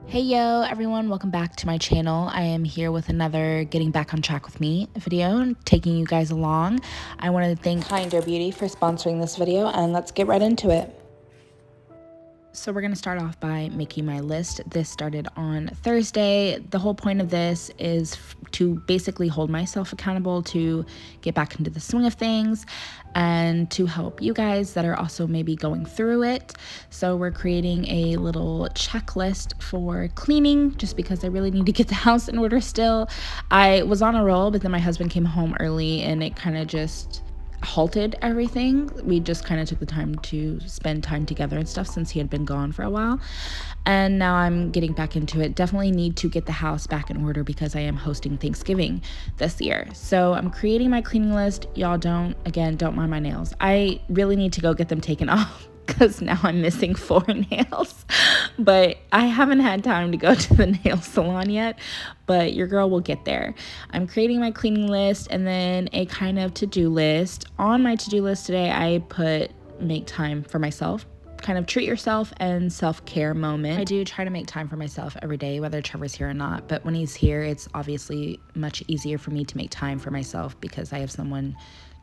Hey yo everyone, welcome back to my channel. I am here with another Getting Back on Track with Me video and taking you guys along. I wanted to thank Kinder Beauty for sponsoring this video, and let's get right into it. So we're going to start off by making my list. This started on Thursday. The whole point of this is to basically hold myself accountable to get back into the swing of things and to help you guys that are also maybe going through it. So we're creating a little checklist for cleaning just because I really need to get the house in order still. I was on a roll, but then my husband came home early and it kind of just halted everything. We just kind of took the time to spend time together and stuff since he had been gone for a while, and now I'm getting back into it. Definitely need to get the house back in order because I am hosting Thanksgiving this year. So I'm creating my cleaning list. Y'all don't mind my nails. I really need to go get them taken off because now I'm missing 4 nails, but I haven't had time to go to the nail salon yet, but your girl will get there. I'm creating my cleaning list and then a kind of to-do list. On my to-do list today, I put make time for myself, kind of treat yourself and self-care moment. I do try to make time for myself every day, whether Trevor's here or not, but when he's here, it's obviously much easier for me to make time for myself because I have someone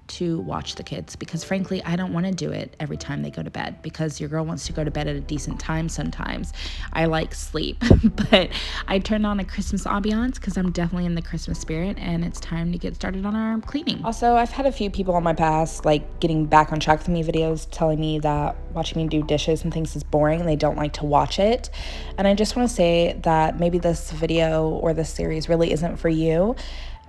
to watch the kids, because frankly I don't want to do it every time they go to bed because your girl wants to go to bed at a decent time sometimes. I like sleep but I turned on a Christmas ambiance because I'm definitely in the Christmas spirit and it's time to get started on our cleaning. Also, I've had a few people on my past like getting back on track with me videos telling me that watching me do dishes and things is boring and they don't like to watch it, and I just want to say that maybe this video or this series really isn't for you.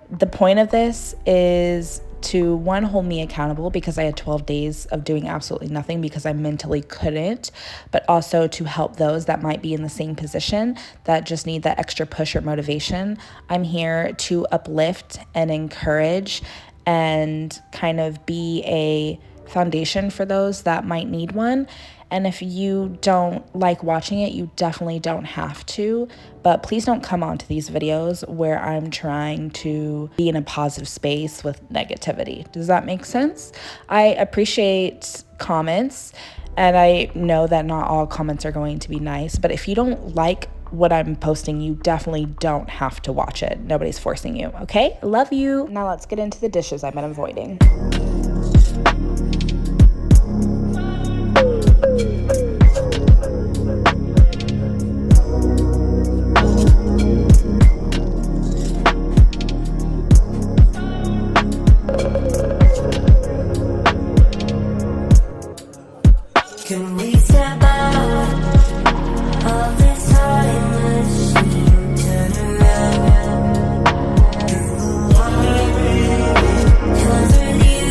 The point of this is to, one, hold me accountable because I had 12 days of doing absolutely nothing because I mentally couldn't, but also to help those that might be in the same position that just need that extra push or motivation. I'm here to uplift and encourage and kind of be a foundation for those that might need one. And if you don't like watching it, you definitely don't have to, but please don't come onto these videos where I'm trying to be in a positive space with negativity. Does that make sense? I appreciate comments, and I know that not all comments are going to be nice, but if you don't like what I'm posting, you definitely don't have to watch it. Nobody's forcing you, okay? Love you. Now let's get into the dishes I've been avoiding. Can we step out of this time machine, turn around, do the one, 'cause with you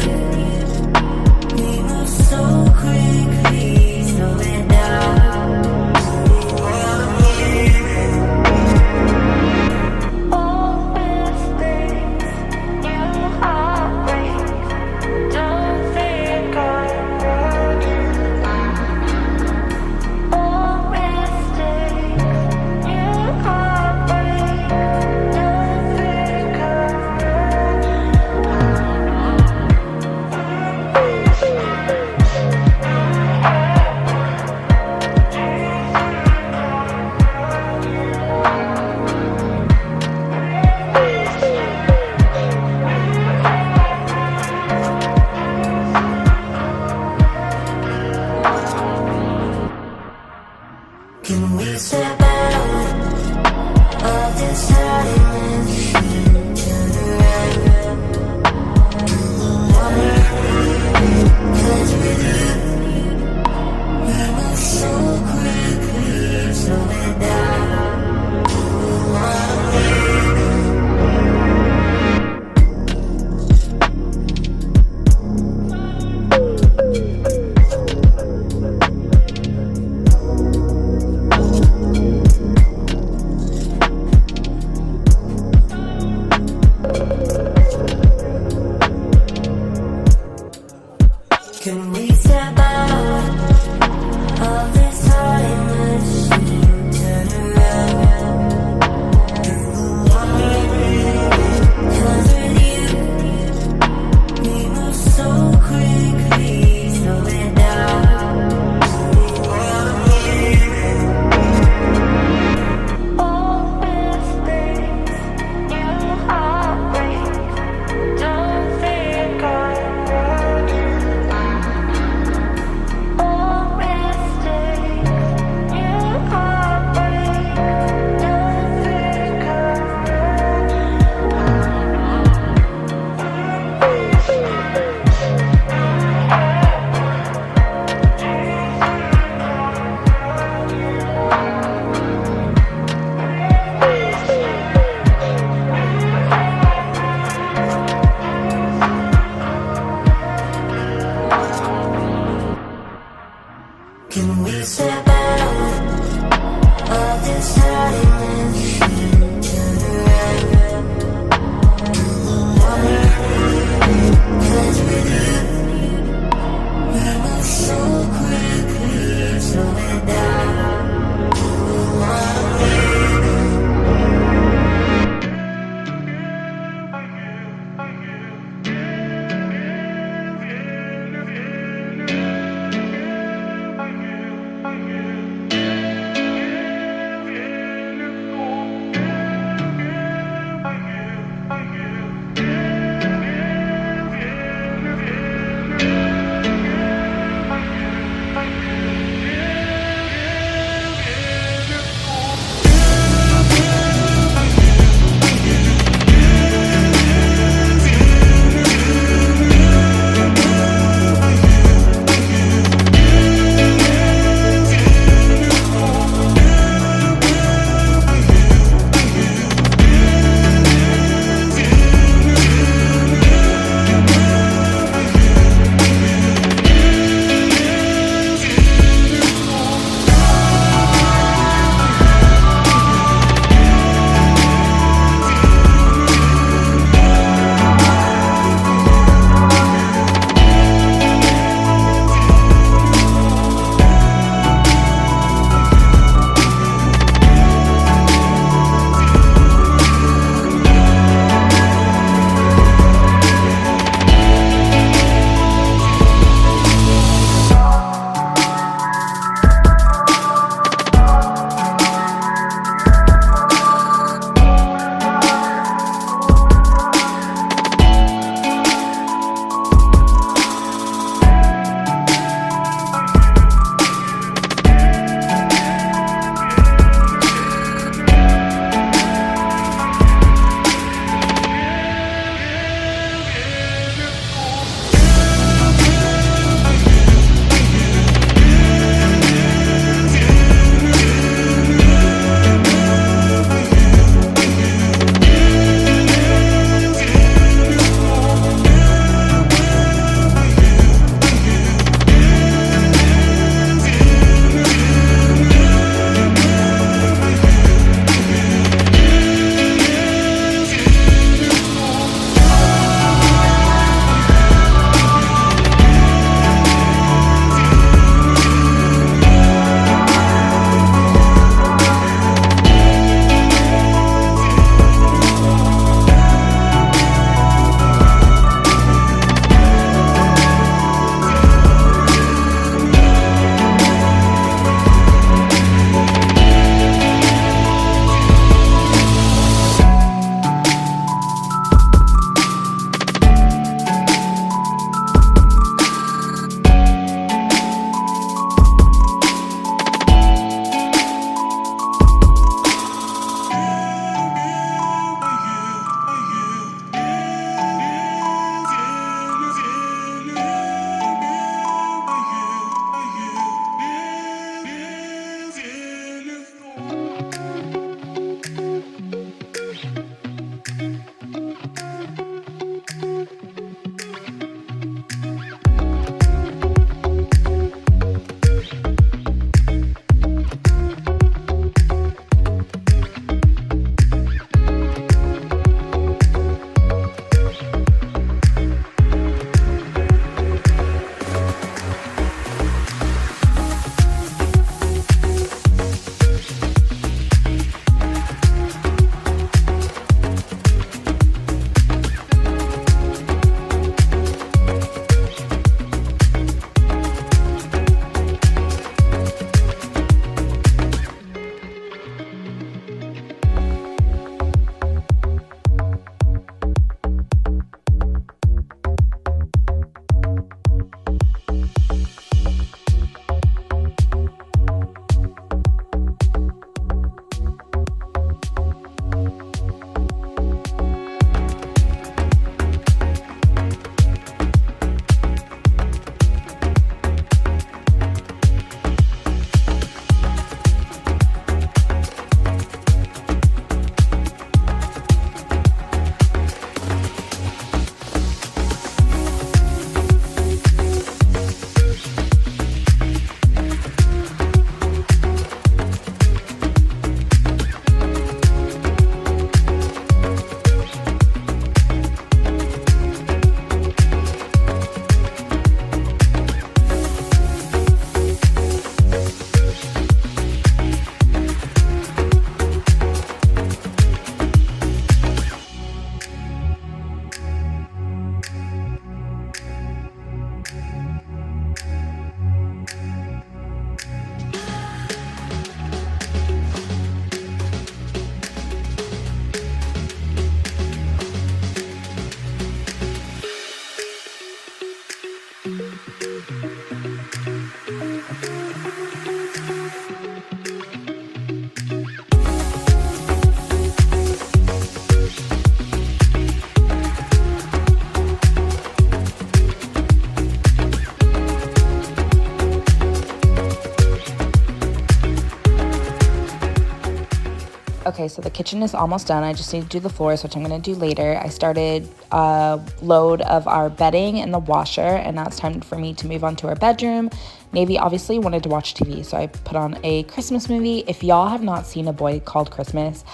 Okay, so the kitchen is almost done. I just need to do the floors, which I'm gonna do later. I started a load of our bedding in the washer, and now it's time for me to move on to our bedroom. Navy obviously wanted to watch TV, so I put on a Christmas movie. If y'all have not seen A Boy Called Christmas,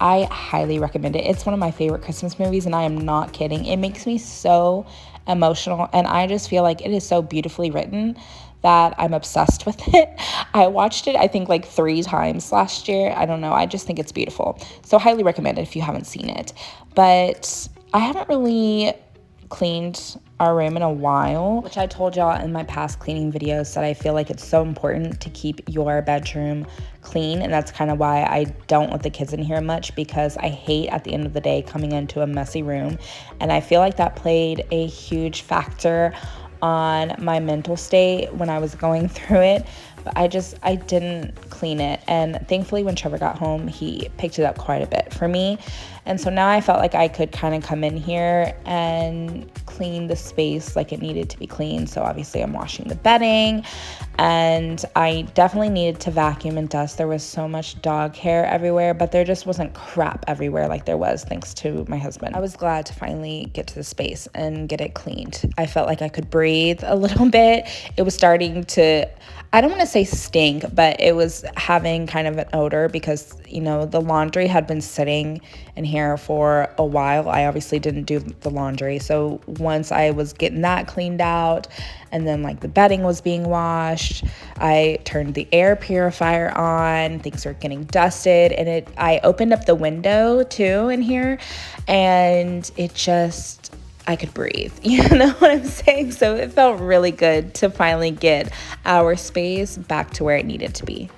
I highly recommend it. It's one of my favorite Christmas movies, and I am not kidding. It makes me so emotional, and I just feel like it is so beautifully written that I'm obsessed with it. I watched it, I think, like 3 times last year. I don't know. I just think it's beautiful. So highly recommend it if you haven't seen it. But I haven't really cleaned our room in a while, which I told y'all in my past cleaning videos that I feel like it's so important to keep your bedroom clean, and that's kind of why I don't let the kids in here much, because I hate at the end of the day coming into a messy room, and I feel like that played a huge factor on my mental state when I was going through it. But I didn't clean it, and thankfully when Trevor got home, he picked it up quite a bit for me. And so now I felt like I could kind of come in here and clean the space like it needed to be cleaned. So obviously I'm washing the bedding, and I definitely needed to vacuum and dust. There was so much dog hair everywhere, but there just wasn't crap everywhere like there was thanks to my husband. I was glad to finally get to the space and get it cleaned. I felt like I could breathe a little bit. It was starting to, I don't want to say stink, but it was having kind of an odor because, you know, the laundry had been sitting in here for a while. I obviously didn't do the laundry. So once I was getting that cleaned out, and then like the bedding was being washed, I turned the air purifier on, things are getting dusted, and I opened up the window too in here, and it just, I could breathe, you know what I'm saying? So it felt really good to finally get our space back to where it needed to be.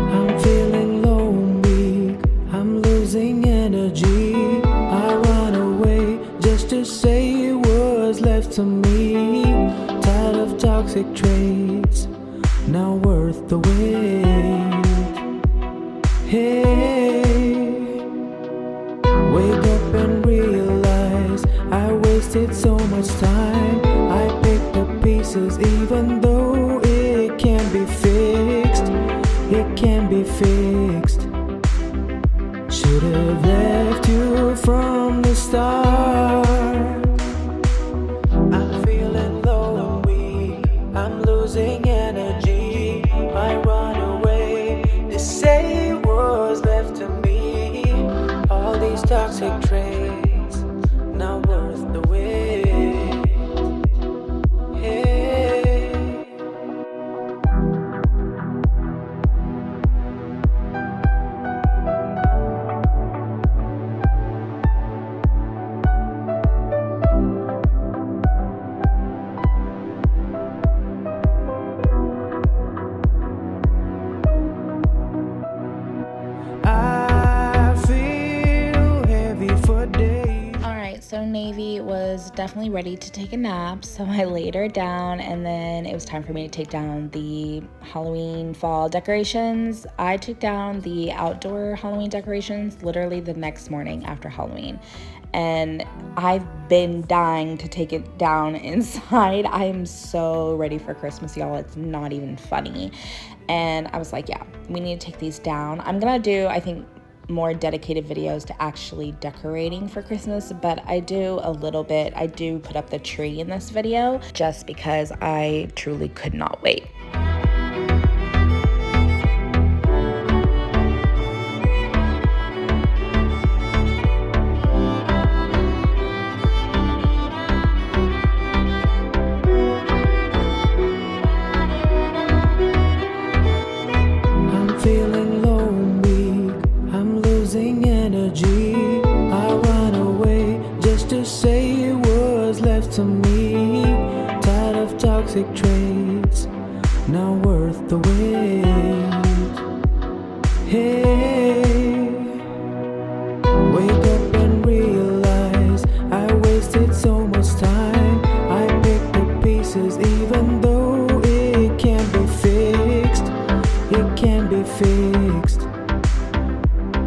I'm feeling low and weak, I'm losing energy. I run away just to say what's left to me. Tired of toxic traits, now worth the wait. Hey, wake up and realize I wasted so much time. I picked up pieces even though it can be fixed. It can be fixed. Should have left you from the start. I'm feeling low and weak, I'm losing energy. I run away to say what's left to me. All these toxic traits, not worth the wait. Hey. Navy was definitely ready to take a nap, so I laid her down, and then it was time for me to take down the Halloween fall decorations. I took down the outdoor Halloween decorations literally the next morning after Halloween, and I've been dying to take it down inside. I am so ready for Christmas, y'all. It's not even funny. And I was like, yeah, we need to take these down. I'm gonna do, I think, more dedicated videos to actually decorating for Christmas, but I do a little bit. I do put up the tree in this video just because I truly could not wait. I'm feeling low and weak, I'm losing energy. I run away just to say what's left to me. Tired of toxic traits, not worth the wait. Hey, wake up and realize I wasted so much time. I picked the pieces even though it can't be fixed. It can be fixed.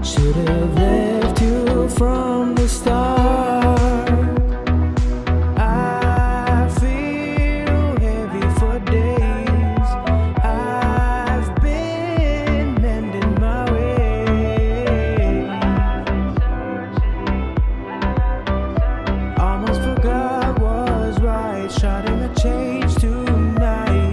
Should have left you from the start. I feel heavy for days. I've been mending my way. Almost forgot was right. Starting to change tonight.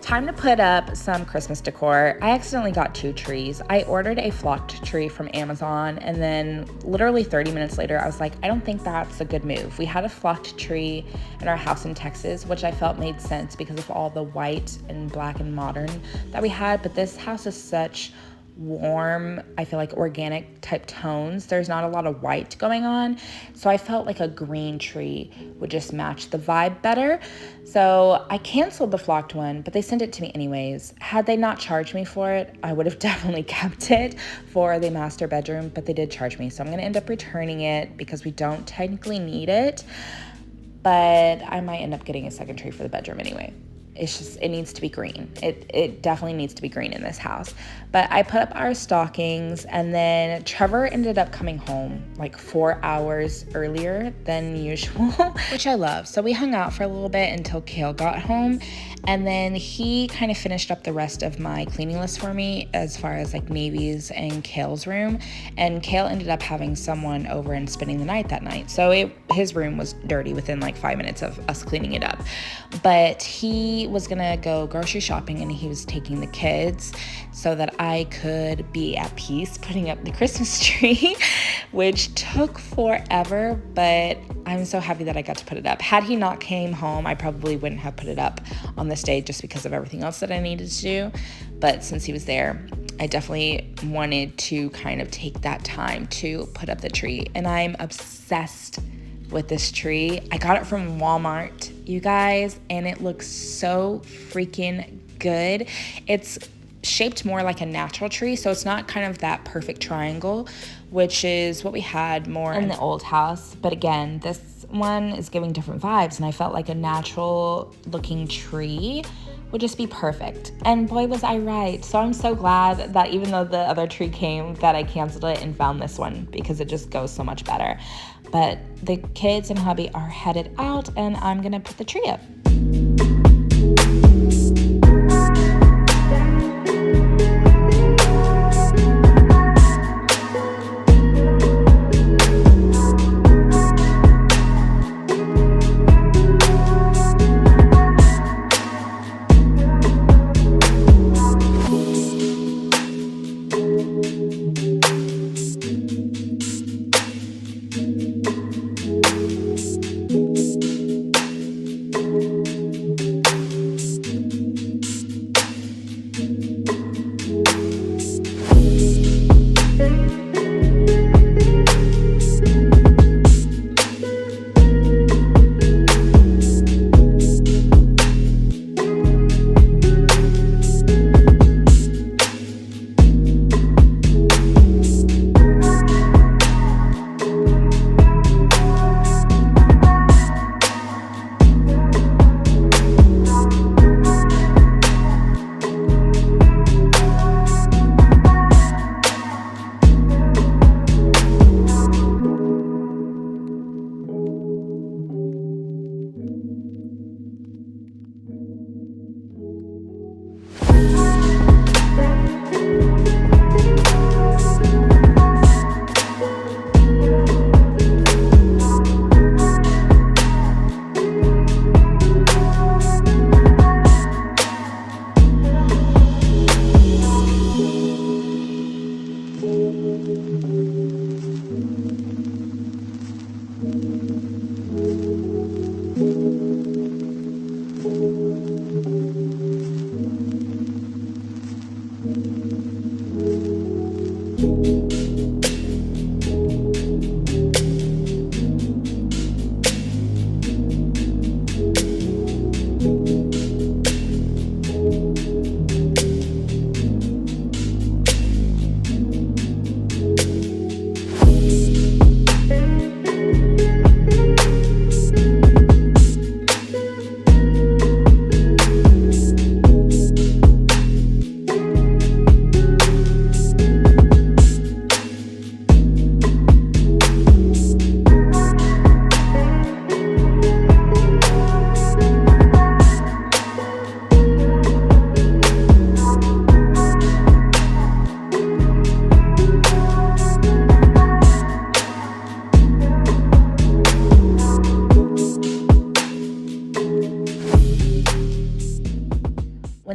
Time to put up some Christmas decor. I accidentally got 2 trees. I ordered a flocked tree from Amazon, and then literally 30 minutes later, I was like, I don't think that's a good move. We had a flocked tree in our house in Texas, which I felt made sense because of all the white and black and modern that we had, but this house is such warm, I feel like organic type tones. There's not a lot of white going on, so I felt like a green tree would just match the vibe better. So I canceled the flocked one, but they sent it to me anyways. Had they not charged me for it, I would have definitely kept it for the master bedroom, but they did charge me, so I'm gonna end up returning it because we don't technically need it, but I might end up getting a second tree for the bedroom anyway. It's just, it needs to be green. It definitely needs to be green in this house. But I put up our stockings, and then Trevor ended up coming home like 4 hours earlier than usual, which I love. So we hung out for a little bit until Kale got home, and then he kind of finished up the rest of my cleaning list for me as far as like Mavy's and Kale's room. And Kale ended up having someone over and spending the night that night. So his room was dirty within like 5 minutes of us cleaning it up. But he was gonna go grocery shopping, and he was taking the kids so that I could be at peace putting up the Christmas tree, which took forever, but I'm so happy that I got to put it up. Had he not came home, I probably wouldn't have put it up on this day just because of everything else that I needed to do. But since he was there, I definitely wanted to kind of take that time to put up the tree, and I'm obsessed with this tree. I got it from Walmart, you guys, and it looks so freaking good. It's shaped more like a natural tree, so it's not kind of that perfect triangle, which is what we had more in the old house. But again, this one is giving different vibes, and I felt like a natural looking tree would just be perfect. And boy, was I right. So I'm so glad that even though the other tree came, that I canceled it and found this one, because it just goes so much better. But the kids and hubby are headed out, and I'm gonna put the tree up.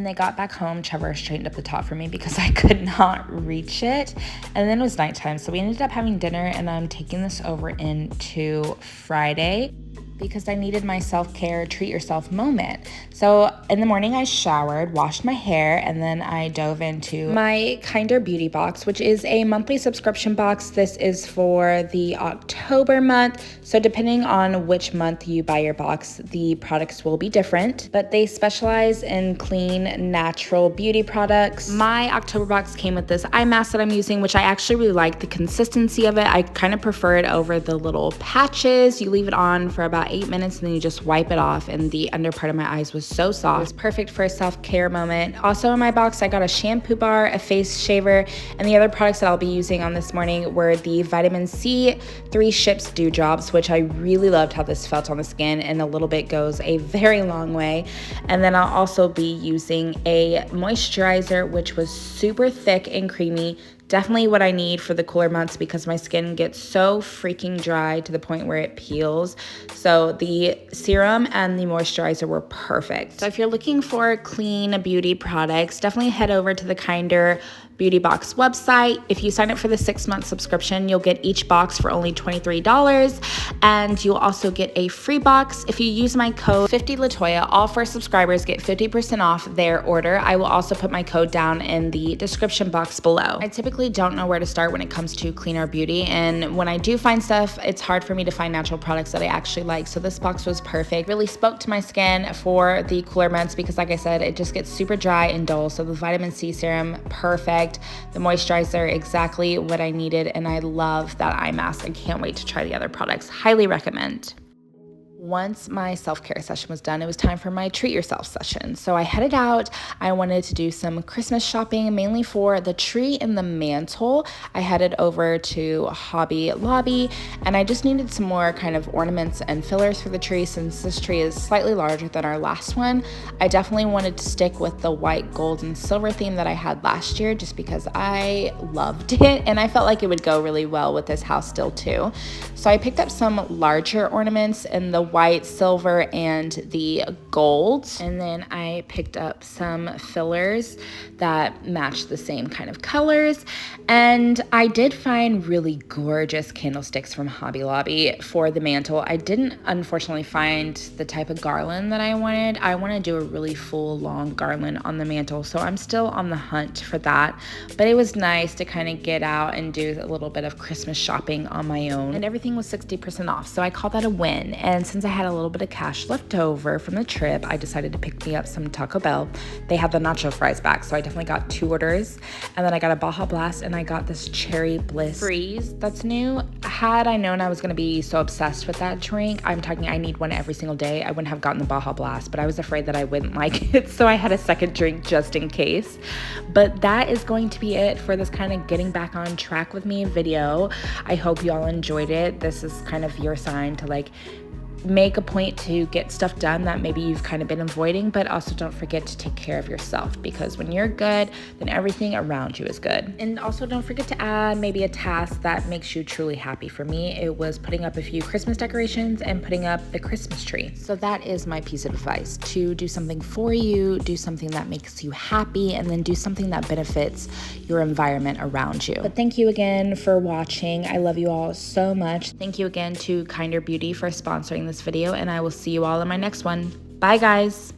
when they got back home, Trevor straightened up the top for me because I could not reach it. And then it was nighttime, so we ended up having dinner, and I'm taking this over into Friday because I needed my self-care, treat yourself moment. So in the morning I showered, washed my hair, and then I dove into my Kinder Beauty box, which is a monthly subscription box. This is for the October month. So depending on which month you buy your box, the products will be different, but they specialize in clean, natural beauty products. My October box came with this eye mask that I'm using, which I actually really like the consistency of it. I kind of prefer it over the little patches. You leave it on for about 8 minutes and then you just wipe it off, and the under part of my eyes was so soft. It was perfect for a self-care moment. Also in my box, I got a shampoo bar, a face shaver, and the other products that I'll be using on this morning were the Vitamin C 3 Ships Dewdrops, which I really loved how this felt on the skin, and a little bit goes a very long way. And then I'll also be using a moisturizer, which was super thick and creamy. Definitely what I need for the cooler months because my skin gets so freaking dry to the point where it peels. So the serum and the moisturizer were perfect. So if you're looking for clean beauty products, definitely head over to the Kinder Beauty Box website. If you sign up for the 6-month subscription, you'll get each box for only $23, and you'll also get a free box if you use my code 50latoya. All first subscribers get 50% off their order. I will also put my code down in the description box below. I typically don't know where to start when it comes to cleaner beauty, and when I do find stuff, it's hard for me to find natural products that I actually like. So this box was perfect. Really spoke to my skin for the cooler months because, like I said, it just gets super dry and dull. So the vitamin C serum, perfect. The moisturizer, exactly what I needed, and I love that eye mask. I can't wait to try the other products. Highly recommend. Once my self-care session was done, it was time for my treat yourself session. So I headed out. I wanted to do some Christmas shopping, mainly for the tree and the mantle. I headed over to Hobby Lobby, and I just needed some more kind of ornaments and fillers for the tree since this tree is slightly larger than our last one. I definitely wanted to stick with the white, gold, and silver theme that I had last year just because I loved it, and I felt like it would go really well with this house still too. So I picked up some larger ornaments in the white, silver, and the gold. And then I picked up some fillers that matched the same kind of colors. And I did find really gorgeous candlesticks from Hobby Lobby for the mantle. I didn't unfortunately find the type of garland that I wanted. I want to do a really full long garland on the mantle, so I'm still on the hunt for that. But it was nice to kind of get out and do a little bit of Christmas shopping on my own. And everything was 60% off, so I call that a win. And since I had a little bit of cash left over from the trip, I decided to pick me up some Taco Bell. They had the nacho fries back, so I definitely got 2 orders. And then I got a Baja Blast, and I got this Cherry Bliss Freeze that's new. Had I known I was going to be so obsessed with that drink, I'm talking I need one every single day, I wouldn't have gotten the Baja Blast, but I was afraid that I wouldn't like it, so I had a second drink just in case. But that is going to be it for this kind of getting back on track with me video. I hope you all enjoyed it. This is kind of your sign to like make a point to get stuff done that maybe you've kind of been avoiding, but also don't forget to take care of yourself, because when you're good, then everything around you is good. And also don't forget to add maybe a task that makes you truly happy. For me, it was putting up a few Christmas decorations and putting up the Christmas tree. So that is my piece of advice: to do something for you, do something that makes you happy, and then do something that benefits your environment around you. But thank you again for watching. I love you all so much. Thank you again to Kinder Beauty for sponsoring this video, and I will see you all in my next one. Bye guys.